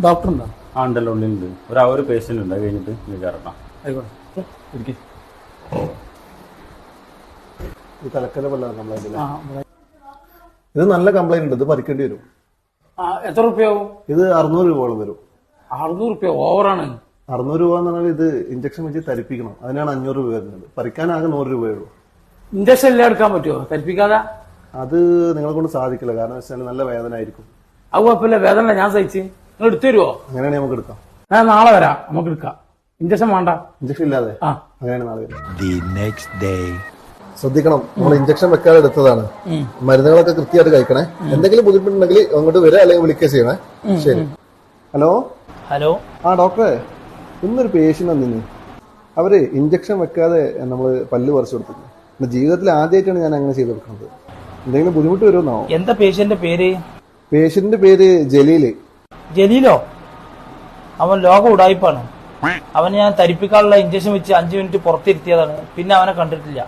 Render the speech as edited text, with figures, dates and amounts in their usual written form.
Doctor ഉണ്ടോ? ആ ഉണ്ടല്ലോ, ഉള്ളിലുണ്ട്. ഒരു പേഷ്യന്റ് ഉണ്ട്. അത് കഴിഞ്ഞിട്ട് നിങ്ങൾക്ക് ഇറങ്ങാം. ആയിക്കോട്ടെ. ഈ തലക്കല കംപ്ലൈന്റ്. ഇത് നല്ല കംപ്ലൈന്റ് ഉണ്ട്. ഇത് പറിക്കേണ്ടി വരും. എത്ര റുപ്യാവും? ഇത് 600 രൂപയോളം വരും. 600 റുപ്യ ഓവറാണ്. 600 രൂപ എന്ന് പറഞ്ഞാൽ ഇത് ഇഞ്ചക്ഷൻ വെച്ച് തരിപ്പിക്കണം. അതിനാണ് 500 രൂപ വരുന്നത്. പറിക്കാനാകെ 100 രൂപയേ ഉള്ളൂ. ഇഞ്ചക്ഷൻ എല്ലാം എടുക്കാൻ പറ്റുമോ തരിപ്പിക്കാതെ? അത് നിങ്ങളെ കൊണ്ട് സാധിക്കില്ല. കാരണം വെച്ചാൽ നല്ല വേദന ആയിരിക്കും. അത് കുഴപ്പമില്ല, വേദന ഞാൻ സഹിച്ച്. നിങ്ങൾ എടുത്തു തരുമോ? അങ്ങനെയാണെങ്കിൽ നമുക്ക് എടുക്കാം. ഞാൻ നാളെ വരാം, നമുക്ക് എടുക്കാം. ഇഞ്ചക്ഷൻ വേണ്ട. ഇഞ്ചക്ഷൻ ഇല്ലാതെ? ആ, അങ്ങനെയാണ് നാളെ വരാം. ശ്രദ്ധിക്കണം, നമ്മൾ ഇഞ്ചക്ഷൻ വെക്കാതെ എടുത്തതാണ്. മരുന്നുകളൊക്കെ കൃത്യമായിട്ട് കഴിക്കണേ. എന്തെങ്കിലും ബുദ്ധിമുട്ടുണ്ടെങ്കിൽ അങ്ങോട്ട് വരിക, അല്ലെങ്കിൽ വിളിക്കുക ചെയ്യണേ. ശരി. Hello hello. ആ ഡോക്ടറെ, ഇന്നൊരു പേഷ്യന്റ് വന്നിന്. അവര് ഇഞ്ചക്ഷൻ വെക്കാതെ നമ്മള് പല്ല് പറിച്ചു കൊടുത്തിട്ടുണ്ട്. ജീവിതത്തിൽ ആദ്യമായിട്ടാണ് ഞാൻ അങ്ങനെ ചെയ്ത് കൊടുക്കുന്നത്. എന്തെങ്കിലും ബുദ്ധിമുട്ട് വരുമെന്നോ? എന്താ പേഷ്യന്റെ പേര്? പേഷ്യന്റിന്റെ പേര് ജലീല്. ജലീലോ? അവൻ ലോക ഉടായിപ്പാണ്. അവന് ഞാൻ തരിപ്പിക്കാനുള്ള ഇഞ്ചക്ഷൻ വെച്ച് 5 മിനിറ്റ് പുറത്തിരുത്തിയതാണ്. പിന്നെ അവനെ കണ്ടിട്ടില്ല.